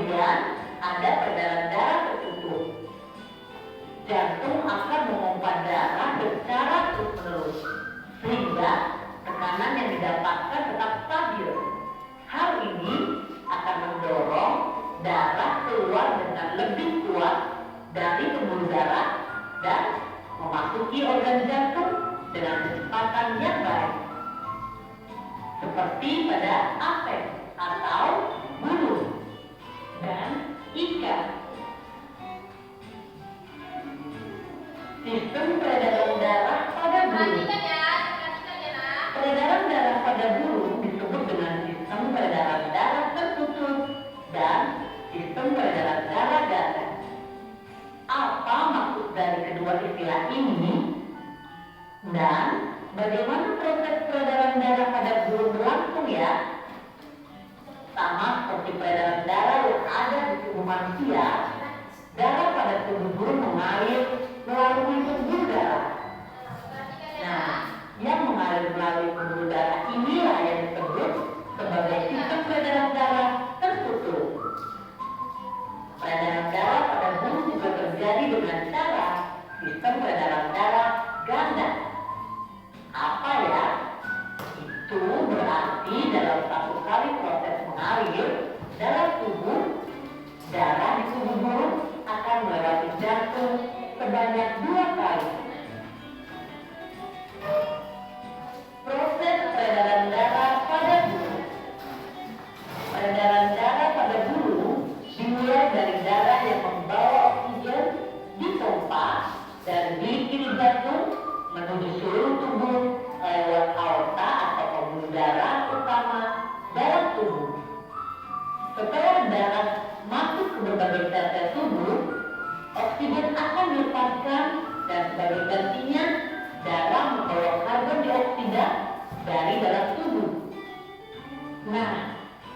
Kemudian ada peredaran darah tertutup. Jantung akan memompa darah secara terus-menerus sehingga tekanan yang didapatkan tetap stabil. Hal ini akan mendorong darah keluar dengan lebih kuat dari pembuluh darah dan memasuki organ jantung dengan kecepatan yang baik, seperti pada afek atau bulu dan ikan. Sistem peredaran darah pada bulu. Peredaran darah pada bulu disebut dengan sistem peredaran darah tertutup dan sistem peredaran darah ganda. Apa maksud dari kedua istilah ini? Dan bagaimana proses peredaran darah pada bulu berlangsung ya? Sama seperti peredaran darah yang ada di tubuh manusia, darah pada tubuh bulu mengalir melalui pembuluh darah. Nah, yang mengalir melalui pembuluh darah inilah yang disebut sebagai sistem peredaran darah tertutup. Peredaran darah pada bulu juga terjadi dengan cara sistem peredaran darah ganda. Apa ya? Itu berarti dalam satu kali proses mengalir dalam tubuh, darah di tubuh bulu akan melewati jantung sebanyak 2 kali. Proses peredaran darah pada bulu. Peredaran darah pada bulu dimulai dari darah yang membawa oksigen dipompa dari bilik kiri jantung menuju seluruh tubuh lewat aorta atau pembuluh darah utama dalam tubuh. Setelah darah masuk ke berbagai sel-sel tubuh, oksigen akan dilepaskan dan sebagai gantinya darah membawa karbon dioksida dari dalam tubuh. Nah,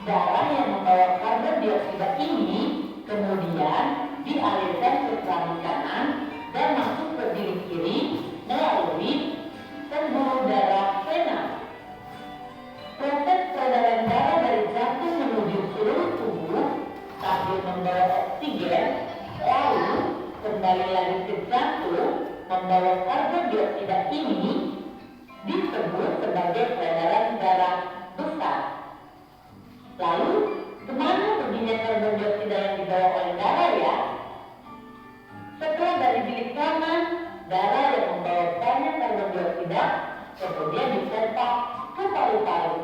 darah yang membawa karbon dioksida ini kemudian dialirkan ke keramik kanan dan masuk ke bilik kiri melalui pembuluh darah vena. Proses peredaran darah dari jantung menuju seluruh tubuh sambil membawa oksigen, lalu kembali lagi ke jantung membawa karbon dioksida ini disebut sebagai peredaran darah besar. Lalu, kemana perginya karbon dioksida yang dibawa oleh darah ya? Setelah dari bilik kanan, darah yang membawa banyak karbon dioksida kemudian dipompa ke paru-paru.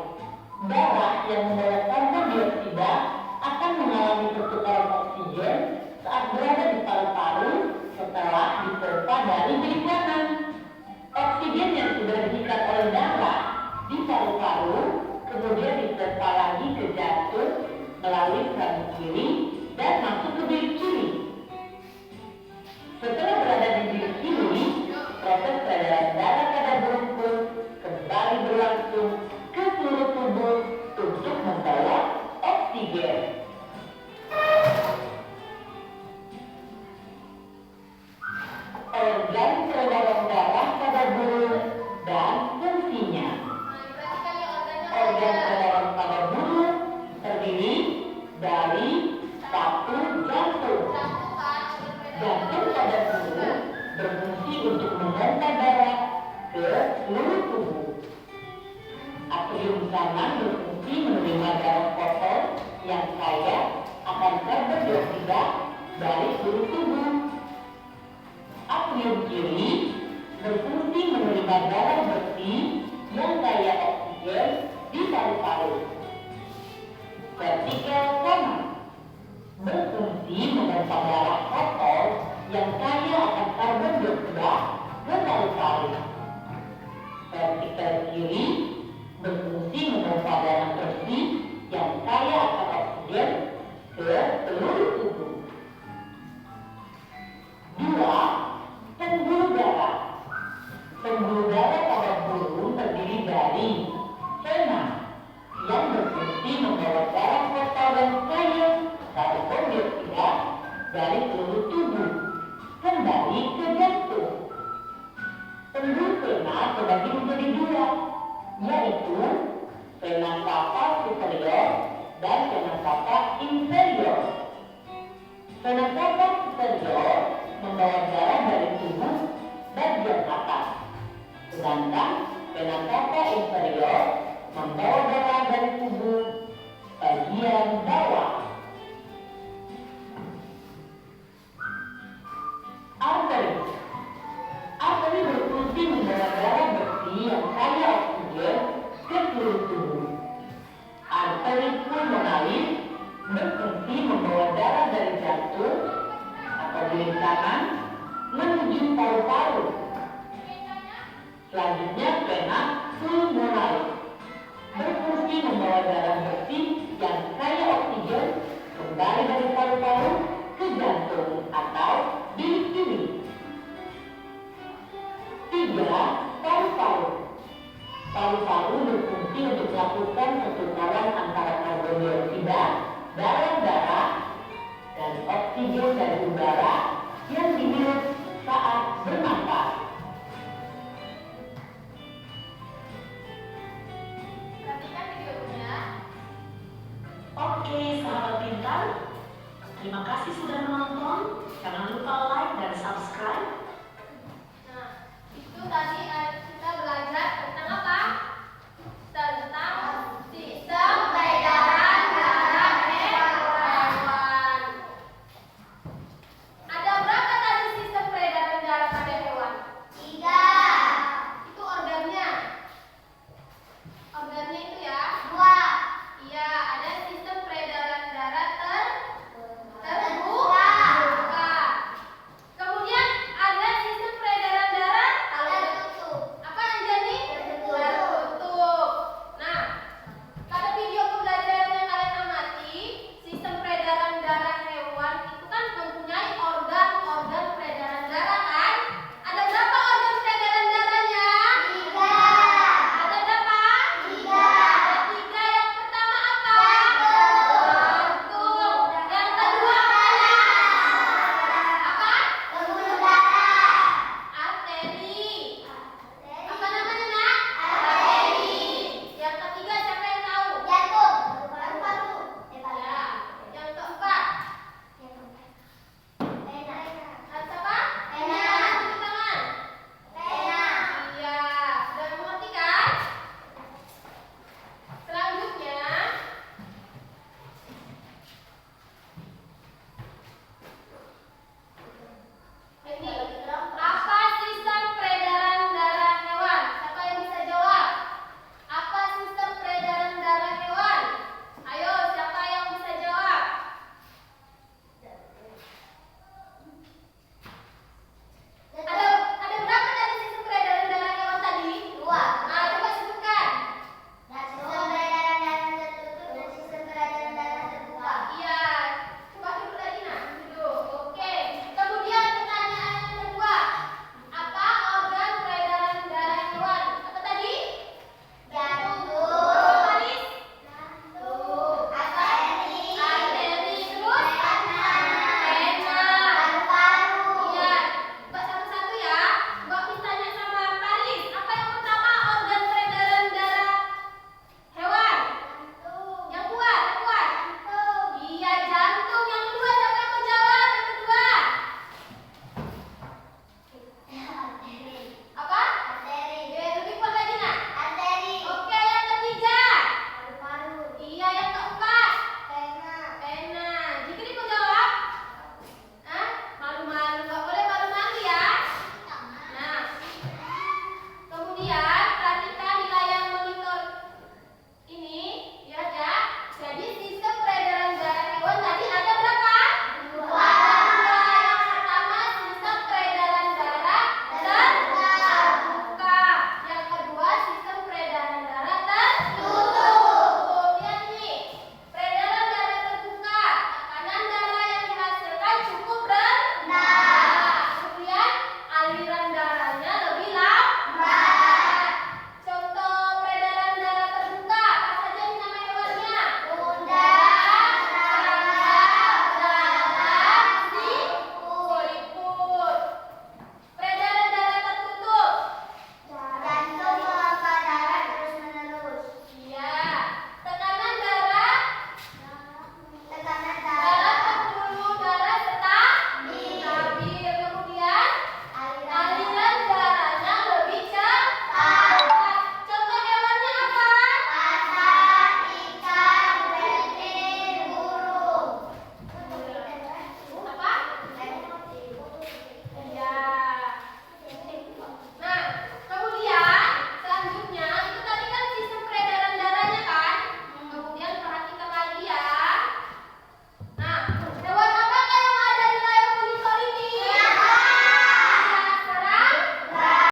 Darah yang membawa karbon dioksida akan mengalami pertukaran oksigen saat berada di paru-paru setelah dipompa dari bilik kanan. Oksigen yang sudah diikat oleh darah di paru-paru kemudian dipompa lagi ke jantung melalui keramik kiri dan masuk ke bilik kiri. Setelah berada di bilik kiri, proses peredaran darah pada bulu pun kembali berlangsung ke seluruh tubuh untuk membawa oksigen. Organ peredaran darah pada bulu dan fungsinya. Organ peredaran pada bulu terdiri dari 1 jantung. Jantung pada bulu berfungsi untuk memompa darah ke seluruh tubuh. Atrium kanan berfungsi menerima darah kotor yang kaya akan karbon dioksida dari seluruh tubuh. Atrium kiri berfungsi menerima darah bersih yang kaya oksigen di paru-paru. Vertikal kanan berfungsi memompa darah kotor yang kaya akan karbon dioksida ke paru-paru. Vertikal kiri berfungsi memompa darah bersih yang kaya akan oksigen ke seluruh tubuh. 2. Pembuluh darah. Pembuluh darah pada bulu terdiri dari vena yang berfungsi membawa darah kotor dan kaya karbon dioksida dari seluruh tubuh kembali ke jantung. Pembuluh vena terbagi menjadi 2, yaitu vena cava superior dan vena cava inferior. kulit kanan menuju paru-paru. Selanjutnya vena pulmonalis berfungsi membawa darah bersih yang kaya oksigen kembali dari paru-paru ke jantung atau bilik kiri. 3. Paru-paru. Paru-paru berfungsi untuk melakukan pertukaran antara karbon dioksida dalam darah dan oksigen dari udara yang dihirup saat bernafas. Perhatikan videonya. Oke, sahabat pintar. Terima kasih sudah menonton. Jangan lupa like dan subscribe. Nah, itu tadi ada